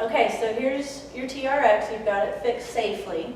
Okay, so here's your TRX. You've got it fixed safely.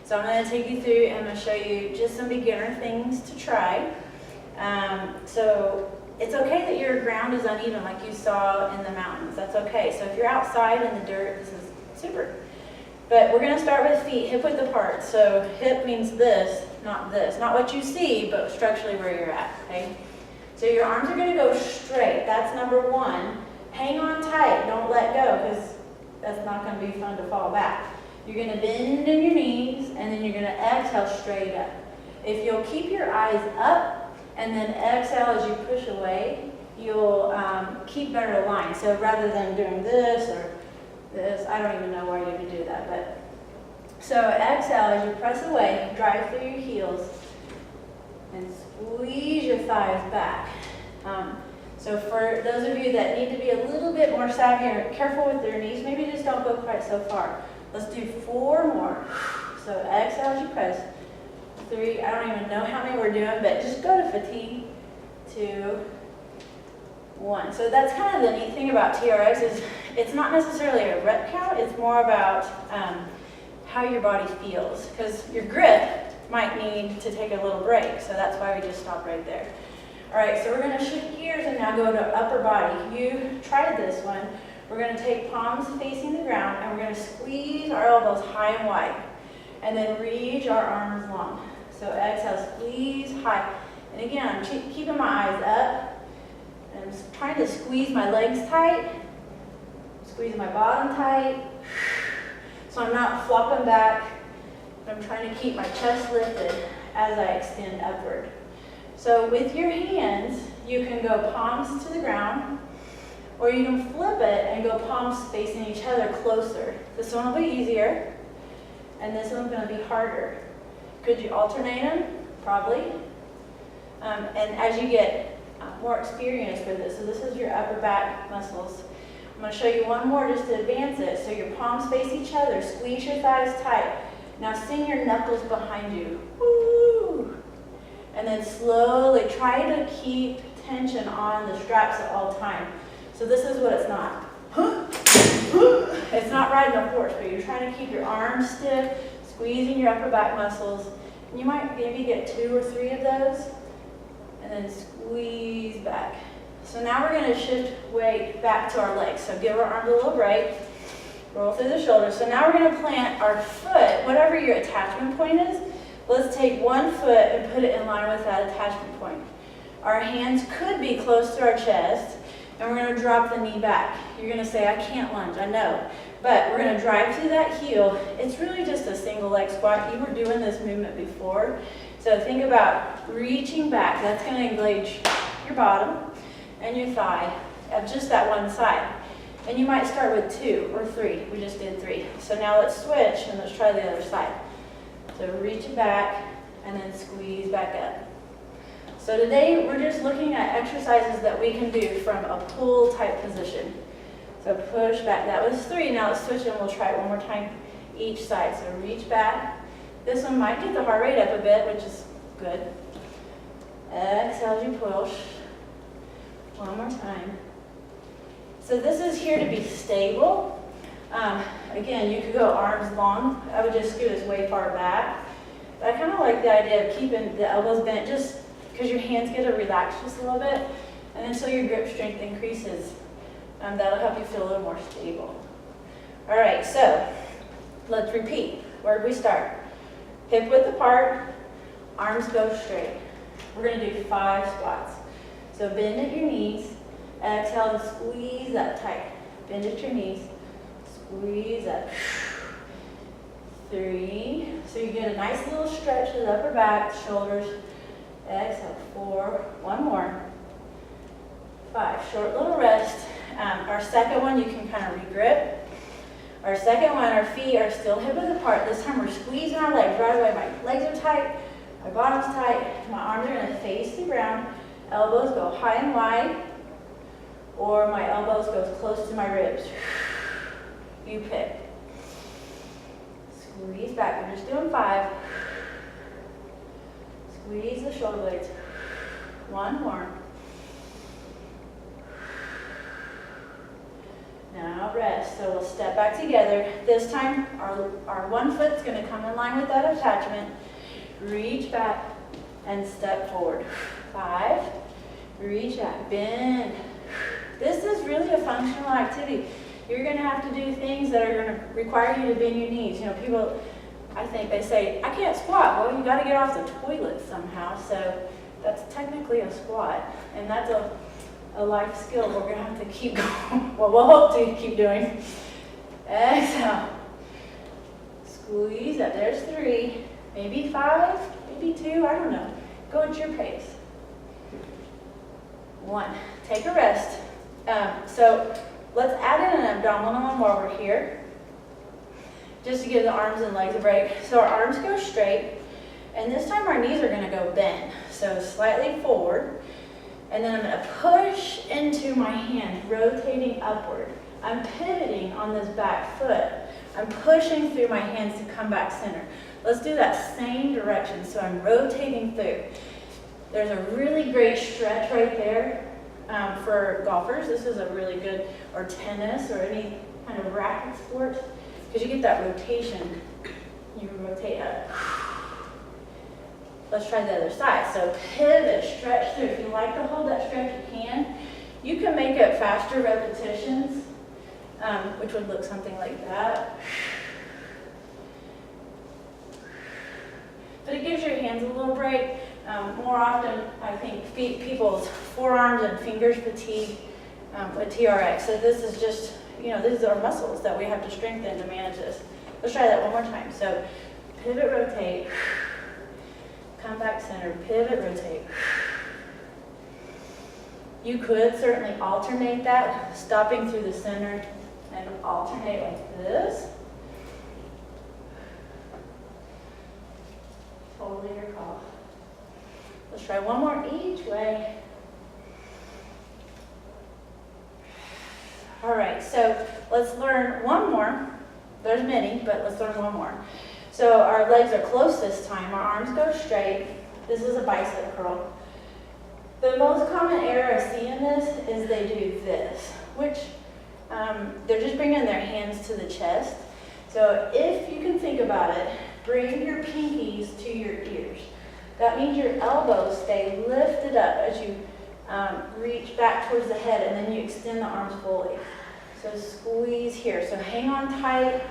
So I'm going to take you through and I'm going to show you just some beginner things to try. So it's okay that your ground is uneven like you saw in the mountains. That's okay. So if you're outside in the dirt, this is super. But we're going to start with feet, hip width apart. So hip means this, not what you see, but structurally where you're at, okay? So your arms are going to go straight. That's number one. Hang on tight. Don't let go because that's not going to be fun to fall back. You're going to bend in your knees and then you're going to exhale straight up. If you'll keep your eyes up and then exhale as you push away, you'll keep better aligned. So rather than doing this or this, I don't even know why you would do that, but so exhale as you press away, drive through your heels and squeeze your thighs back. So for those of you that need to be a little bit more savvy or careful with your knees, maybe just don't go quite so far. Let's do 4 more. So exhale as you press. 3, I don't even know how many we're doing, but just go to fatigue. 2, 1. So that's kind of the neat thing about TRX is it's not necessarily a rep count, it's more about how your body feels. Because your grip might need to take a little break, so that's why we just stop right there. All right, so we're going to shift gears and now go to upper body. You tried this one. We're going to take palms facing the ground and we're going to squeeze our elbows high and wide and then reach our arms long. So exhale, squeeze high. And again, I'm keeping my eyes up and I'm trying to squeeze my legs tight, squeeze my bottom tight. So I'm not flopping back, but I'm trying to keep my chest lifted as I extend upward. So with your hands, you can go palms to the ground, or you can flip it and go palms facing each other closer. This one will be easier, and this one's going to be harder. Could you alternate them? Probably. And as you get more experience with this, so this is your upper back muscles. I'm going to show you one more just to advance it. So your palms face each other, squeeze your thighs tight. Now sing your knuckles behind you. Woo! And then slowly try to keep tension on the straps at all times. So this is what it's not. It's not riding a horse, but you're trying to keep your arms stiff, squeezing your upper back muscles. And you might maybe get 2 or 3 of those, and then squeeze back. So now we're going to shift weight back to our legs. So give our arms a little break, roll through the shoulders. So now we're going to plant our foot, whatever your attachment point is. Let's take one foot and put it in line with that attachment point. Our hands could be close to our chest, and we're going to drop the knee back. You're going to say, I can't lunge, I know. But we're going to drive through that heel. It's really just a single leg squat. You were doing this movement before. So think about reaching back. That's going to engage your bottom and your thigh at just that one side. And you might start with 2 or 3. We just did 3. So now let's switch and let's try the other side. So reach it back and then squeeze back up. So today we're just looking at exercises that we can do from a pull type position. So push back. That was 3. Now let's switch and we'll try it one more time each side. So reach back. This one might get the heart rate up a bit, which is good. Exhale as you push. One more time. So this is here to be stable. Again, you could go arms long. I would just scoot us way far back. But I kind of like the idea of keeping the elbows bent just because your hands get to relax just a little bit. And until your grip strength increases, that'll help you feel a little more stable. All right, so let's repeat. Where did we start? Hip width apart, arms go straight. We're going to do 5 squats. So bend at your knees, exhale and squeeze up tight. Bend at your knees. Squeeze up. 3. So you get a nice little stretch to the upper back, shoulders. Exhale. 4. One more. 5. Short little rest. Our second one, you can kind of regrip. Our second one, our feet are still hip width apart. This time we're squeezing our legs right away. My legs are tight. My bottom's tight. My arms are going to face the ground. Elbows go high and wide. Or my elbows go close to my ribs. You pick. Squeeze back. We're just doing 5. Squeeze the shoulder blades. 1 more. Now rest. rest. So we'll step back together. This time, our one foot's gonna come in line with that attachment. Reach back and step forward. 5, reach back, bend. This is really a functional activity. You're gonna have to do things that are gonna require you to bend your knees. You know, people, I think they say, I can't squat. Well, you gotta get off the toilet somehow. So that's technically a squat. And that's a life skill we're gonna have to keep going. Well, we'll hope to keep doing. Exhale. Squeeze up. There's 3, maybe 5, maybe 2, I don't know. Go at your pace. 1. Take a rest. So let's add in an abdominal one while we're here, just to give the arms and legs a break. So our arms go straight, and this time our knees are going to go bend. So slightly forward, and then I'm going to push into my hand, rotating upward. I'm pivoting on this back foot. I'm pushing through my hands to come back center. Let's do that same direction. So I'm rotating through. There's a really great stretch right there for golfers. This is a really good, or tennis, or any kind of racket sport, because you get that rotation. You rotate up. Let's try the other side. So pivot, stretch through. If you like to hold that stretch, you can. You can make it faster repetitions, which would look something like that. But it gives your hands a little break. More often, I think people's forearms and fingers fatigue with TRX. So this is just, these are muscles that we have to strengthen to manage this. Let's try that one more time. So pivot, rotate, come back center, pivot, rotate. You could certainly alternate that, stopping through the center and alternate like this. Totally your call. Let's try one more each way. All right, so let's learn one more. There's many, but let's learn one more. So our legs are close this time. Our arms go straight. This is a bicep curl. The most common error I see in this is they do this, which they're just bringing their hands to the chest. So if you can think about it, bring your pinkies to your ears. That means your elbows stay lifted up as you reach back towards the head, and then you extend the arms fully. So squeeze here. So hang on tight.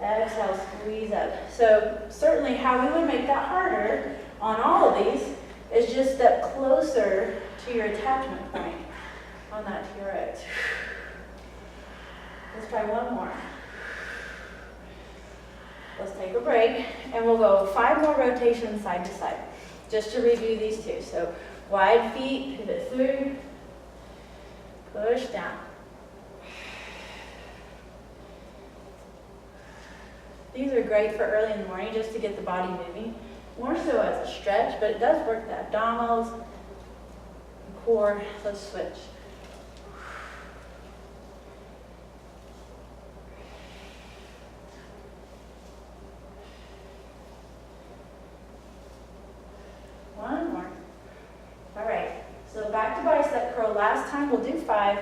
Exhale, squeeze up. So certainly how we would make that harder on all of these is just step closer to your attachment point on that TRX. Let's try one more. Let's take a break, and we'll go 5 more rotations side to side, just to review these 2. So wide feet, pivot through, push down. These are great for early in the morning, just to get the body moving, more so as a stretch, but it does work the abdominals, the core. Let's switch. One more. All right, so back to bicep curl. Last time we'll do 5.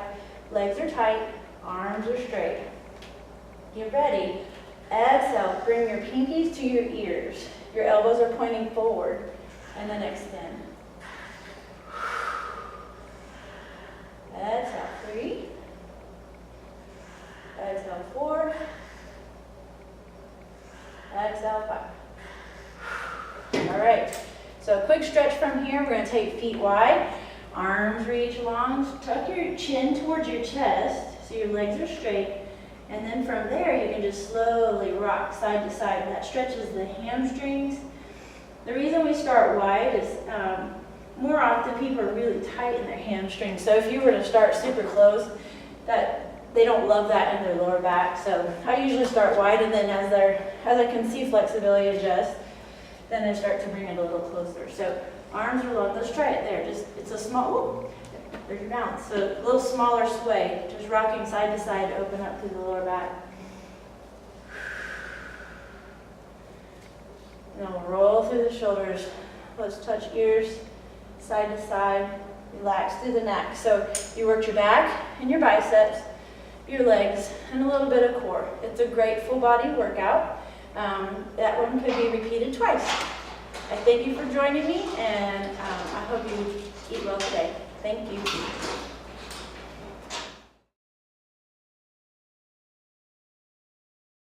Legs are tight, arms are straight. Get ready. Exhale, bring your pinkies to your ears. Your elbows are pointing forward, and then extend. Exhale, 3. Exhale, 4. Exhale, 5. All right. So a quick stretch from here. We're going to take feet wide, arms reach long, tuck your chin towards your chest so your legs are straight, and then from there you can just slowly rock side to side. And that stretches the hamstrings. The reason we start wide is more often people are really tight in their hamstrings. So if you were to start super close, they don't love that in their lower back. So I usually start wide, and then as I can see flexibility adjust, then I start to bring it a little closer. So arms are long. Let's try it there. It's a small, whoop, there's your balance. So a little smaller sway, just rocking side to side to open up through the lower back. And then we'll roll through the shoulders. Let's touch ears, side to side. Relax through the neck. So you worked your back and your biceps. your legs, and a little bit of core. It's a great full body workout. That one could be repeated twice. I thank you for joining me, and I hope you eat well today. Thank you.